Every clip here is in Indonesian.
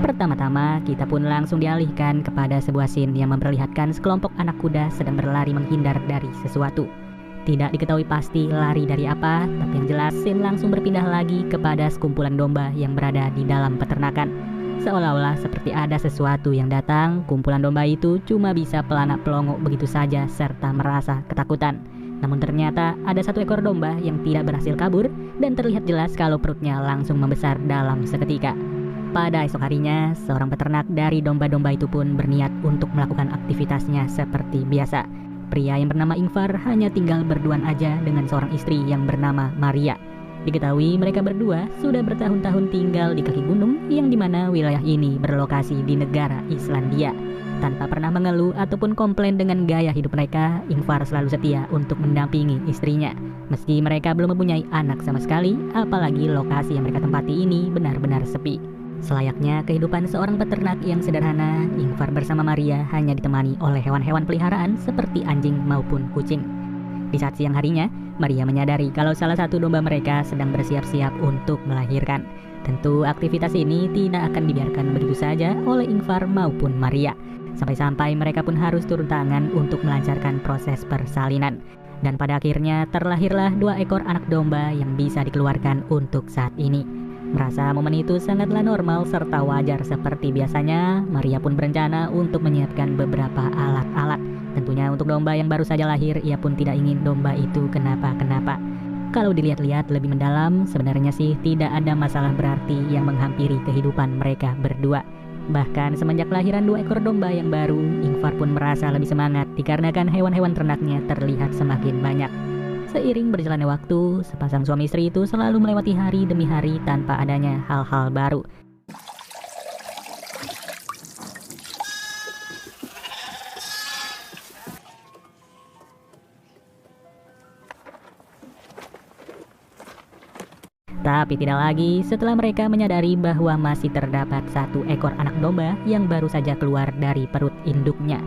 Pertama-tama, kita pun langsung dialihkan kepada sebuah scene yang memperlihatkan sekelompok anak kuda sedang berlari menghindar dari sesuatu. Tidak diketahui pasti lari dari apa, tapi yang jelas scene langsung berpindah lagi kepada sekumpulan domba yang berada di dalam peternakan. Seolah-olah seperti ada sesuatu yang datang, kumpulan domba itu cuma bisa pelana-pelongo begitu saja serta merasa ketakutan. Namun ternyata ada satu ekor domba yang tidak berhasil kabur dan terlihat jelas kalau perutnya langsung membesar dalam seketika. Pada esok harinya, seorang peternak dari domba-domba itu pun berniat untuk melakukan aktivitasnya seperti biasa. Pria yang bernama Ingvar hanya tinggal berduaan aja dengan seorang istri yang bernama Maria. Diketahui mereka berdua sudah bertahun-tahun tinggal di kaki gunung yang dimana wilayah ini berlokasi di negara Islandia. Tanpa pernah mengeluh ataupun komplain dengan gaya hidup mereka, Ingvar selalu setia untuk mendampingi istrinya. Meski mereka belum mempunyai anak sama sekali, apalagi lokasi yang mereka tempati ini benar-benar sepi. Selayaknya kehidupan seorang peternak yang sederhana, Ingvar bersama Maria hanya ditemani oleh hewan-hewan peliharaan seperti anjing maupun kucing. Di saat siang harinya, Maria menyadari kalau salah satu domba mereka sedang bersiap-siap untuk melahirkan. Tentu aktivitas ini tidak akan dibiarkan begitu saja oleh Ingvar maupun Maria. Sampai-sampai mereka pun harus turun tangan untuk melancarkan proses persalinan. Dan pada akhirnya terlahirlah 2 ekor anak domba yang bisa dikeluarkan untuk saat ini. Merasa momen itu sangatlah normal serta wajar seperti biasanya, Maria pun berencana untuk menyiapkan beberapa alat-alat. Tentunya untuk domba yang baru saja lahir, ia pun tidak ingin domba itu kenapa-kenapa. Kalau dilihat-lihat lebih mendalam, sebenarnya sih tidak ada masalah berarti yang menghampiri kehidupan mereka berdua. Bahkan semenjak lahiran 2 ekor domba yang baru, Ingvar pun merasa lebih semangat dikarenakan hewan-hewan ternaknya terlihat semakin banyak. Seiring berjalannya waktu, sepasang suami istri itu selalu melewati hari demi hari tanpa adanya hal-hal baru. Tapi tidak lagi setelah mereka menyadari bahwa masih terdapat 1 ekor anak domba yang baru saja keluar dari perut induknya.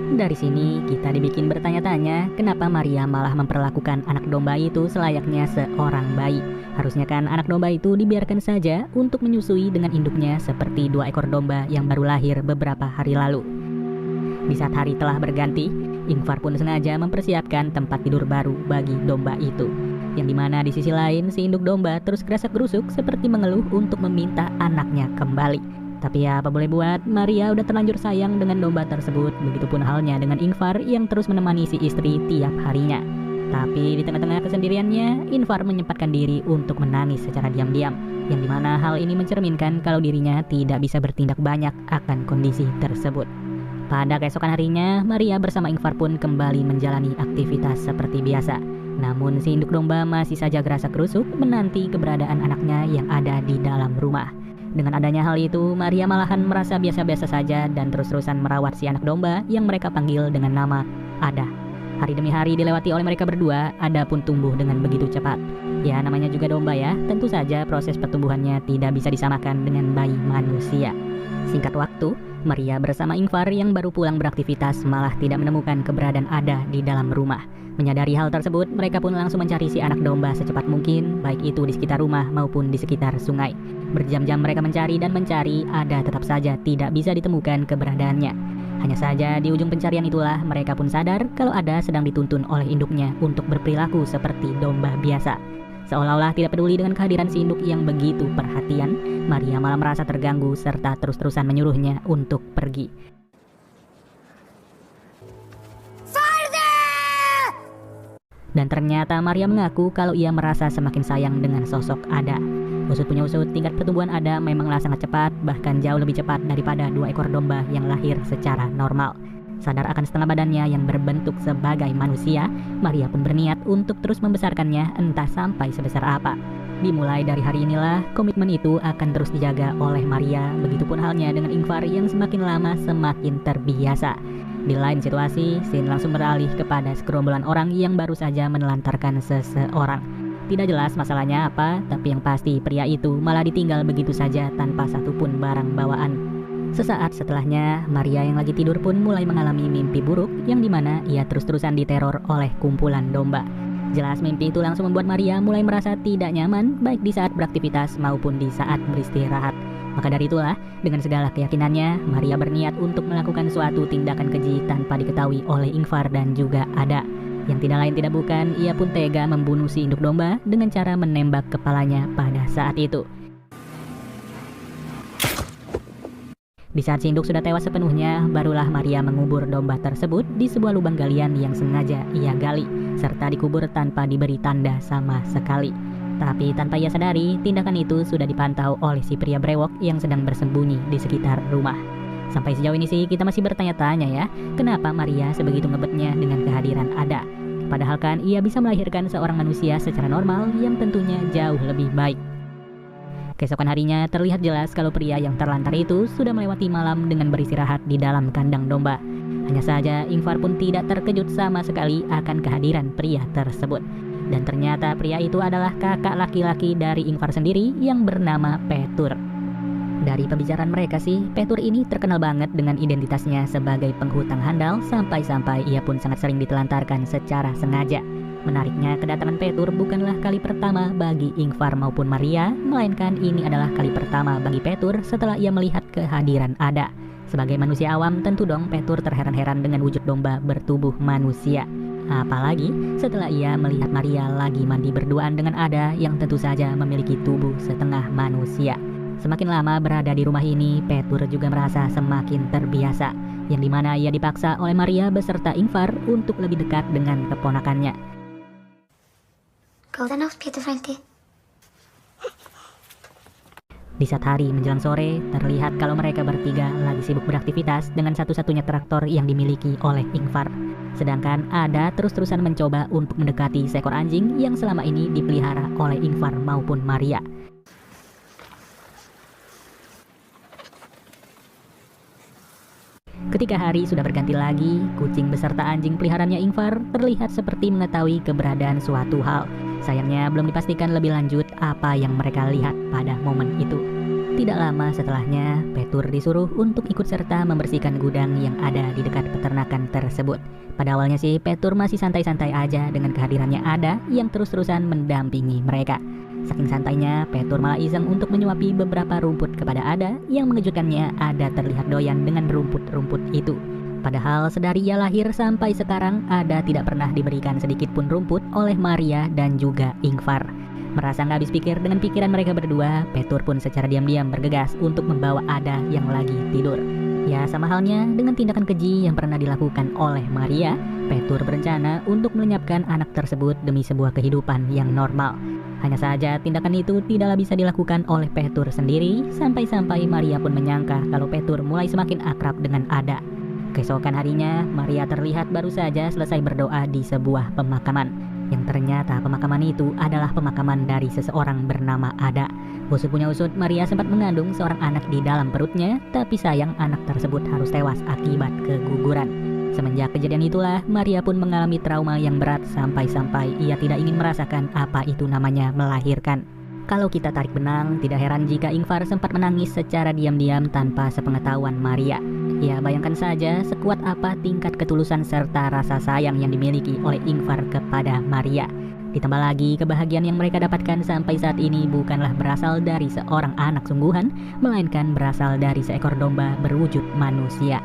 Dari sini kita dibikin bertanya-tanya kenapa Maria malah memperlakukan anak domba itu selayaknya seorang bayi. Harusnya kan anak domba itu dibiarkan saja untuk menyusui dengan induknya seperti 2 ekor domba yang baru lahir beberapa hari lalu. Di saat hari telah berganti, Ingvar pun sengaja mempersiapkan tempat tidur baru bagi domba itu. Yang dimana di sisi lain si induk domba terus gerasak-gerusuk seperti mengeluh untuk meminta anaknya kembali. Tapi ya apa boleh buat, Maria udah terlanjur sayang dengan domba tersebut. Begitupun halnya dengan Ingvar yang terus menemani si istri tiap harinya. Tapi di tengah-tengah kesendiriannya, Ingvar menyempatkan diri untuk menangis secara diam-diam. Yang dimana hal ini mencerminkan kalau dirinya tidak bisa bertindak banyak akan kondisi tersebut. Pada keesokan harinya, Maria bersama Ingvar pun kembali menjalani aktivitas seperti biasa. Namun si induk domba masih saja gerasak-gerusuk menanti keberadaan anaknya yang ada di dalam rumah. Dengan adanya hal itu, Maria malahan merasa biasa-biasa saja dan terus-terusan merawat si anak domba yang mereka panggil dengan nama Ada. Hari demi hari dilewati oleh mereka berdua, Ada pun tumbuh dengan begitu cepat. Ya namanya juga domba ya, tentu saja proses pertumbuhannya tidak bisa disamakan dengan bayi manusia. Singkat waktu, Maria bersama Ingvar yang baru pulang beraktivitas malah tidak menemukan keberadaan Ada di dalam rumah. Menyadari hal tersebut, mereka pun langsung mencari si anak domba secepat mungkin, baik itu di sekitar rumah maupun di sekitar sungai. Berjam-jam mereka mencari dan mencari, Ada tetap saja tidak bisa ditemukan keberadaannya. Hanya saja di ujung pencarian itulah mereka pun sadar kalau Ada sedang dituntun oleh induknya untuk berperilaku seperti domba biasa. Seolah-olah tidak peduli dengan kehadiran si induk yang begitu perhatian, Maria malah merasa terganggu serta terus-terusan menyuruhnya untuk pergi. Dan ternyata Maria mengaku kalau ia merasa semakin sayang dengan sosok Ada. Usut punya usut, tingkat pertumbuhan Ada memanglah sangat cepat, bahkan jauh lebih cepat daripada 2 ekor domba yang lahir secara normal. Sadar akan setengah badannya yang berbentuk sebagai manusia, Maria pun berniat untuk terus membesarkannya entah sampai sebesar apa. Dimulai dari hari inilah, komitmen itu akan terus dijaga oleh Maria, begitupun halnya dengan Ingvar yang semakin lama semakin terbiasa. Di lain situasi, scene langsung beralih kepada segerombolan orang yang baru saja menelantarkan seseorang. Tidak jelas masalahnya apa, tapi yang pasti pria itu malah ditinggal begitu saja tanpa satupun barang bawaan. Sesaat setelahnya, Maria yang lagi tidur pun mulai mengalami mimpi buruk yang dimana ia terus-terusan diteror oleh kumpulan domba. Jelas mimpi itu langsung membuat Maria mulai merasa tidak nyaman baik di saat beraktivitas maupun di saat beristirahat. Maka dari itulah, dengan segala keyakinannya, Maria berniat untuk melakukan suatu tindakan keji tanpa diketahui oleh Ingvar dan juga Ada. Yang tidak lain tidak bukan, ia pun tega membunuh si induk domba dengan cara menembak kepalanya pada saat itu. Di saat si induk sudah tewas sepenuhnya, barulah Maria mengubur domba tersebut di sebuah lubang galian yang sengaja ia gali, serta dikubur tanpa diberi tanda sama sekali. Tapi tanpa ia sadari, tindakan itu sudah dipantau oleh si pria brewok yang sedang bersembunyi di sekitar rumah. Sampai sejauh ini sih kita masih bertanya-tanya ya, kenapa Maria sebegitu ngebetnya dengan kehadiran Ada. Padahal kan ia bisa melahirkan seorang manusia secara normal yang tentunya jauh lebih baik. Keesokan harinya terlihat jelas kalau pria yang terlantar itu sudah melewati malam dengan beristirahat di dalam kandang domba. Hanya saja Ingvar pun tidak terkejut sama sekali akan kehadiran pria tersebut. Dan ternyata pria itu adalah kakak laki-laki dari Ingvar sendiri yang bernama Petur. Dari pembicaraan mereka sih, Petur ini terkenal banget dengan identitasnya sebagai penghutang handal sampai-sampai ia pun sangat sering ditelantarkan secara sengaja. Menariknya, kedatangan Petur bukanlah kali pertama bagi Ingvar maupun Maria, melainkan ini adalah kali pertama bagi Petur setelah ia melihat kehadiran Ada. Sebagai manusia awam, tentu dong Petur terheran-heran dengan wujud domba bertubuh manusia. Apalagi setelah ia melihat Maria lagi mandi berduaan dengan Ada yang tentu saja memiliki tubuh setengah manusia. Semakin lama berada di rumah ini, Petur juga merasa semakin terbiasa, yang dimana ia dipaksa oleh Maria beserta Ingvar untuk lebih dekat dengan keponakannya. Golden House, Peter Frankie. Di saat hari menjelang sore, terlihat kalau mereka bertiga lagi sibuk beraktivitas dengan satu-satunya traktor yang dimiliki oleh Ingvar. Sedangkan Ada terus-terusan mencoba untuk mendekati seekor anjing yang selama ini dipelihara oleh Ingvar maupun Maria. Ketika hari sudah berganti lagi, kucing beserta anjing peliharaannya Ingvar terlihat seperti mengetahui keberadaan suatu hal. Sayangnya belum dipastikan lebih lanjut apa yang mereka lihat pada momen itu. Tidak lama setelahnya, Petur disuruh untuk ikut serta membersihkan gudang yang ada di dekat peternakan tersebut. Pada awalnya sih, Petur masih santai-santai aja dengan kehadirannya Ada yang terus-terusan mendampingi mereka. Saking santainya, Petur malah iseng untuk menyuapi beberapa rumput kepada Ada yang mengejutkannya Ada terlihat doyan dengan rumput-rumput itu. Padahal sedari ia lahir sampai sekarang, Ada tidak pernah diberikan sedikit pun rumput oleh Maria dan juga Ingvar. Merasa nggak habis pikir dengan pikiran mereka berdua, Petur pun secara diam-diam bergegas untuk membawa Ada yang lagi tidur. Ya, sama halnya dengan tindakan keji yang pernah dilakukan oleh Maria, Petur berencana untuk melenyapkan anak tersebut demi sebuah kehidupan yang normal. Hanya saja tindakan itu tidaklah bisa dilakukan oleh Petur sendiri, sampai-sampai Maria pun menyangka kalau Petur mulai semakin akrab dengan Ada. Keesokan harinya, Maria terlihat baru saja selesai berdoa di sebuah pemakaman. Yang ternyata pemakaman itu adalah pemakaman dari seseorang bernama Ada. Usut punya usut, Maria sempat mengandung seorang anak di dalam perutnya, tapi sayang anak tersebut harus tewas akibat keguguran. Semenjak kejadian itulah, Maria pun mengalami trauma yang berat sampai-sampai ia tidak ingin merasakan apa itu namanya melahirkan. Kalau kita tarik benang, tidak heran jika Ingvar sempat menangis secara diam-diam tanpa sepengetahuan Maria. Ya, bayangkan saja sekuat apa tingkat ketulusan serta rasa sayang yang dimiliki oleh Ingvar kepada Maria. Ditambah lagi, kebahagiaan yang mereka dapatkan sampai saat ini bukanlah berasal dari seorang anak sungguhan, melainkan berasal dari seekor domba berwujud manusia.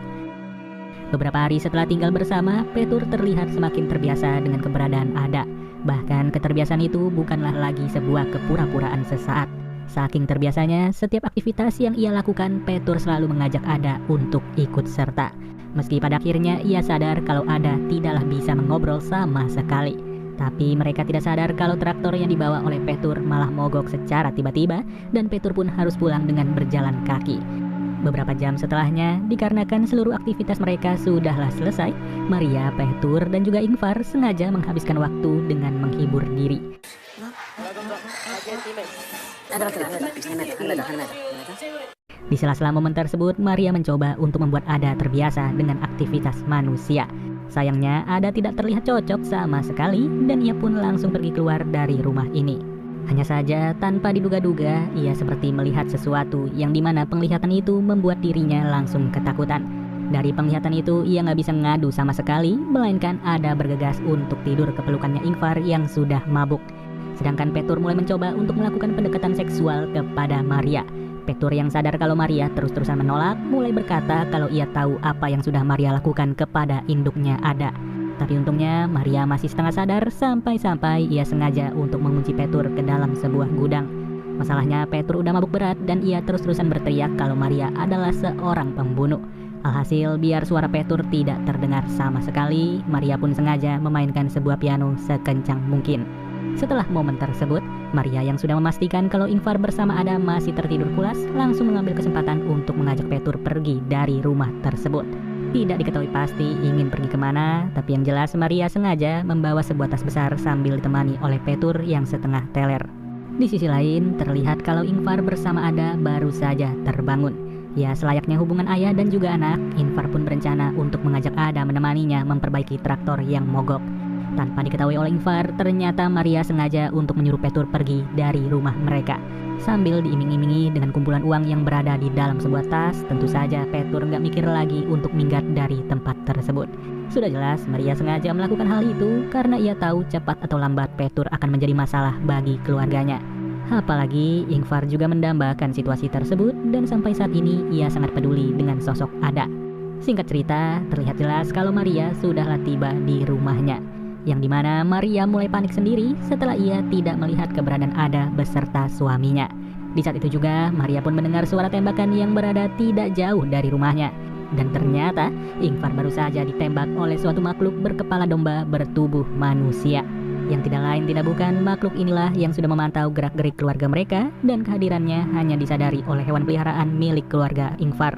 Beberapa hari setelah tinggal bersama, Petur terlihat semakin terbiasa dengan keberadaan Ada. Bahkan keterbiasaan itu bukanlah lagi sebuah kepura-puraan sesaat. Saking terbiasanya, setiap aktivitas yang ia lakukan, Petur selalu mengajak Ada untuk ikut serta. Meski pada akhirnya ia sadar kalau Ada tidaklah bisa mengobrol sama sekali. Tapi mereka tidak sadar kalau traktor yang dibawa oleh Petur malah mogok secara tiba-tiba dan Petur pun harus pulang dengan berjalan kaki. Beberapa jam setelahnya, dikarenakan seluruh aktivitas mereka sudahlah selesai, Maria, Petur, dan juga Ingvar sengaja menghabiskan waktu dengan menghibur diri. Di sela-sela momen tersebut, Maria mencoba untuk membuat Ada terbiasa dengan aktivitas manusia. Sayangnya, Ada tidak terlihat cocok sama sekali dan ia pun langsung pergi keluar dari rumah ini. Hanya saja, tanpa diduga-duga, ia seperti melihat sesuatu yang dimana penglihatan itu membuat dirinya langsung ketakutan. Dari penglihatan itu, ia nggak bisa ngadu sama sekali, melainkan Ada bergegas untuk tidur ke pelukannya Ingvar yang sudah mabuk. Sedangkan Petur mulai mencoba untuk melakukan pendekatan seksual kepada Maria. Petur yang sadar kalau Maria terus-terusan menolak, mulai berkata kalau ia tahu apa yang sudah Maria lakukan kepada induknya Ada. Tapi untungnya Maria masih setengah sadar sampai-sampai ia sengaja untuk mengunci Petur ke dalam sebuah gudang. Masalahnya Petur udah mabuk berat dan ia terus-terusan berteriak kalau Maria adalah seorang pembunuh. Alhasil biar suara Petur tidak terdengar sama sekali, Maria pun sengaja memainkan sebuah piano sekencang mungkin. Setelah momen tersebut, Maria yang sudah memastikan kalau Ingvar bersama Ada masih tertidur pulas, langsung mengambil kesempatan untuk mengajak Petur pergi dari rumah tersebut. Tidak diketahui pasti ingin pergi kemana, tapi yang jelas Maria sengaja membawa sebuah tas besar sambil ditemani oleh Petur yang setengah teler. Di sisi lain, terlihat kalau Ingvar bersama Ada baru saja terbangun. Ya, selayaknya hubungan ayah dan juga anak, Ingvar pun berencana untuk mengajak Ada menemaninya memperbaiki traktor yang mogok. Tanpa diketahui oleh Ingvar, ternyata Maria sengaja untuk menyuruh Petur pergi dari rumah mereka. Sambil diiming-imingi dengan kumpulan uang yang berada di dalam sebuah tas, tentu saja Petur nggak mikir lagi untuk minggat dari tempat tersebut. Sudah jelas Maria sengaja melakukan hal itu karena ia tahu cepat atau lambat Petur akan menjadi masalah bagi keluarganya. Apalagi Ingvar juga mendambakan situasi tersebut dan sampai saat ini ia sangat peduli dengan sosok Ada. Singkat cerita, terlihat jelas kalau Maria sudahlah tiba di rumahnya. Yang dimana Maria mulai panik sendiri setelah ia tidak melihat keberadaan Ada beserta suaminya. Di saat itu juga Maria pun mendengar suara tembakan yang berada tidak jauh dari rumahnya. Dan ternyata Ingvar baru saja ditembak oleh suatu makhluk berkepala domba bertubuh manusia. Yang tidak lain tidak bukan makhluk inilah yang sudah memantau gerak-gerik keluarga mereka dan kehadirannya hanya disadari oleh hewan peliharaan milik keluarga Ingvar.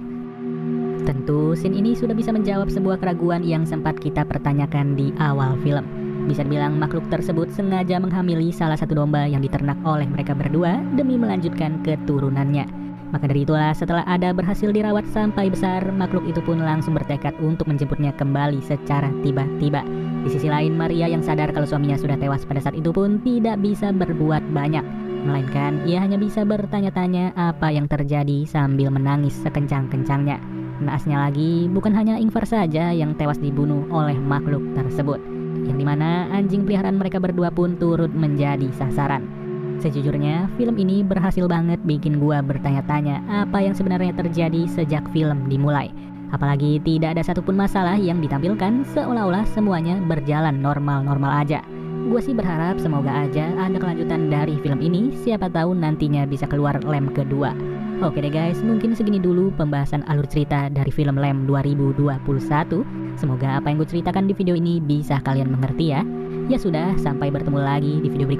Tentu, scene ini sudah bisa menjawab sebuah keraguan yang sempat kita pertanyakan di awal film. Bisa dibilang makhluk tersebut sengaja menghamili salah satu domba yang diternak oleh mereka berdua demi melanjutkan keturunannya. Maka dari itulah setelah Ada berhasil dirawat sampai besar, makhluk itu pun langsung bertekad untuk menjemputnya kembali secara tiba-tiba. Di sisi lain, Maria yang sadar kalau suaminya sudah tewas pada saat itu pun tidak bisa berbuat banyak. Melainkan ia hanya bisa bertanya-tanya apa yang terjadi sambil menangis sekencang-kencangnya. Naasnya lagi, bukan hanya Ingvar saja yang tewas dibunuh oleh makhluk tersebut, yang dimana anjing peliharaan mereka berdua pun turut menjadi sasaran. Sejujurnya, film ini berhasil banget bikin gua bertanya-tanya apa yang sebenarnya terjadi sejak film dimulai. Apalagi tidak ada satupun masalah yang ditampilkan, seolah-olah semuanya berjalan normal-normal aja. Gue sih berharap semoga aja ada kelanjutan dari film ini, siapa tahu nantinya bisa keluar Lem kedua. Oke deh guys, mungkin segini dulu pembahasan alur cerita dari film Lem 2021. Semoga apa yang gue ceritakan di video ini bisa kalian mengerti ya. Ya sudah, sampai bertemu lagi di video berikutnya.